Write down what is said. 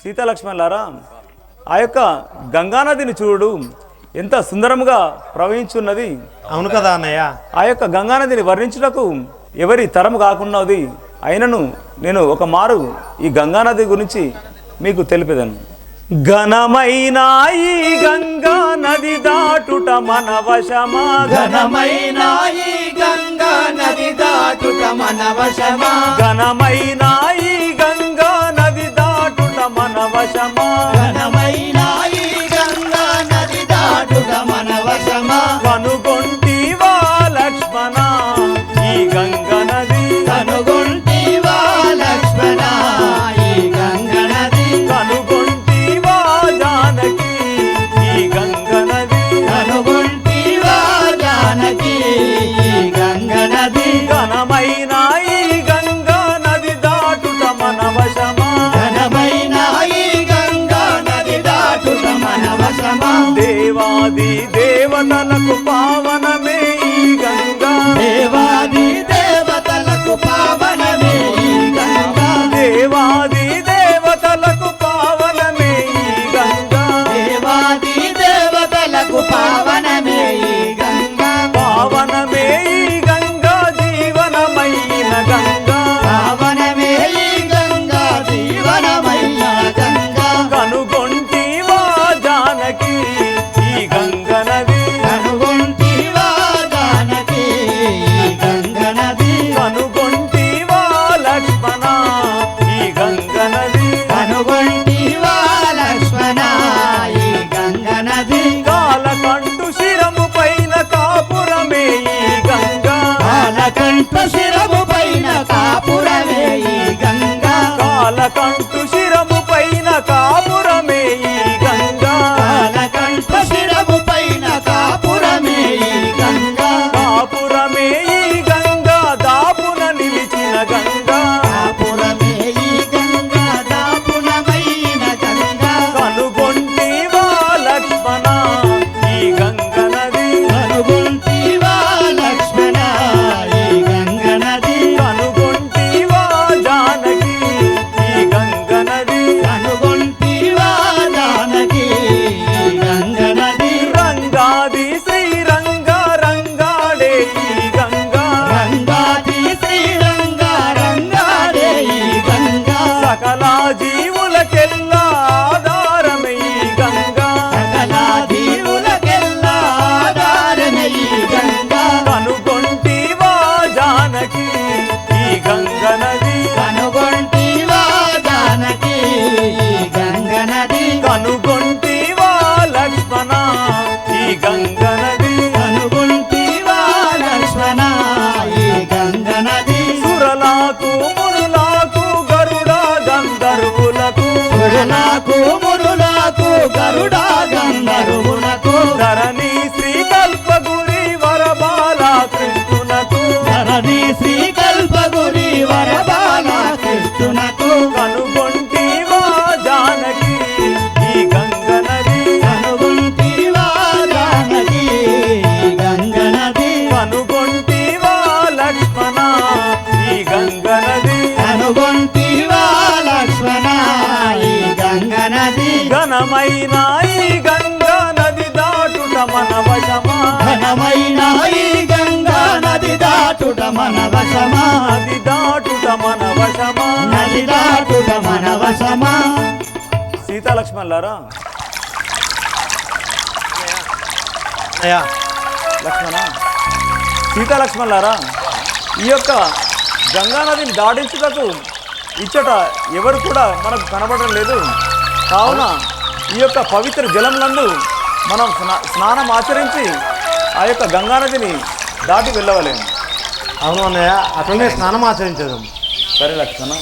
సీతాలక్ష్మణులారా, ఆ యొక్క గంగానదిని చూడు ఎంత సుందరముగా ప్రవహించున్నది. అవును కదా అన్నయ్య. ఆ యొక్క గంగానదిని వర్ణించుటకు ఎవరి తరము కాకున్నది. అయినను నేను ఒక మారు ఈ గంగానది గురించి మీకు తెలిపేదను. ఘనమైన ఈ గంగా నది దాటుట మన వశమా, ఘనమైన ఈ గంగా నది దాటుట మన వశమా, ఘనమైన ఈ గంగా నది దాటుట మన వశమా, ఘనమైన ఈ గంగా నది దాటుట మన వశమా, కనుగొంటివా లక్ష్మణ ఈ గంగా నది, కనుగొంటివా లక్ష్మణ ఈ గంగా నది, కనుగొంటివా జానకి ఈ గంగా నది, కనుగొంటివా జానకి ఈ గంగా నది, ఘనమైన ఈ గంగా నది దాటుట మన వశమా, ఘనమైన ఈ గంగా నది దాటుట మన వశమా, దేవాది దేవతలకు పావనమే ఈ గంగా, దేవాది దేవతలకు పావనమే ఈ గంగా, దేవాది దేవతలకు పావనమే ఈ గంగా, దేవాది దేవతలకు పావనమే ఈ గంగా, పావనమే ఈ గంగా జీవనమైన గంగా, పావనమే ఈ గంగా జీవనమైన గంగా, కనుగొంటివా జానకి ఈ గంగ నది, కనుగొంటివా జానకి ఈ గంగా నది, కనుగొంటివా లక్ష్మణ ఈ గంగ నది, కనుగొంటివా లక్ష్మణ ఈ గంగా నది, కాలకంటు శిరము పైన కాపురమే ఈ గంగా, కాలకంఠ శిరము పైన కాపురమే ఈ గంగా, కాలకంటు శిరము పైన కాపురమే ఈ గంగా, కాలకంఠ శిరము పైన కాపురమే ఈ గంగా, కాపురమే ఈ గంగా దాపున నిలిచిన గంగా, కాపురమే ఈ గంగా దాపునమైన గంగా, కనుగొంటివా లక్ష్మణ ఈ గంగ నది, కనుగొంటివా లక్ష్మణ ఈ గంగా నది, కనుగొంటివా జానకి ఈ గంగ నది, కనుగొంటివా జానకి ఈ గంగా నది, రంగాది శ్రీరంగ రంగాడే ఈ గంగా, రంగాది శ్రీరంగ రంగాడే ఈ గంగా, సకల జీవులకెల్లా ఆధారమే ఈ గంగా, సకల దీవులకెల్లా ఆధారమే ఈ గంగా, కనుగొంటివా జానకి ఈ గంగ నది, కనుగొంటివా జానకి ఈ గంగా నది, కనుగొంటివా లక్ష్మణ ఈ గంగ నది, కనుగొంటివా లక్ష్మణ ఈ గంగా నది, సురలాకు మునులాకు గరుడ గంధర్వులకు, సురలకు మునులకు గరుడా గంధర్వులకు, ధరణి శ్రీకల్పగురి వరబాల కృష్ణునకు, ధరణి శ్రీకల్పగురి వరబాల కృష్ణునకు, కనుగొంటివా జానకి ఈ గంగ నది, కనుగొంటివా జానకి ఈ గంగా నది, కనుగొంటివా లక్ష్మణ ఈ గంగ నది, కనుగొంటివా లక్ష్మణ ఈ గంగా నది, ఘనమైన ఈ గంగా నది దాటుట మన వశమా, ఘనమైన ఈ గంగా నది దాటుట మన వశమా, నది దాటుట మన వశమా. నది దాటుట మన వశమా. సీతాలక్ష్మణులారా, అన్నయ్య, లక్ష్మణ సీతాలక్ష్మణులారా, ఈ యొక్క గంగా నదిని దాటించుటకు ఇచ్చట ఎవరు కూడా మనకు కనబడడం లేదు. కావున ఈ యొక్క పవిత్ర జలంనందు మనం స్నానం ఆచరించి ఆ యొక్క గంగా నదిని దాటి వెళ్ళవలేము. అవును అన్నయ్య, అట్లనే స్నానం ఆచరించదు. సరే లక్ష్మణ.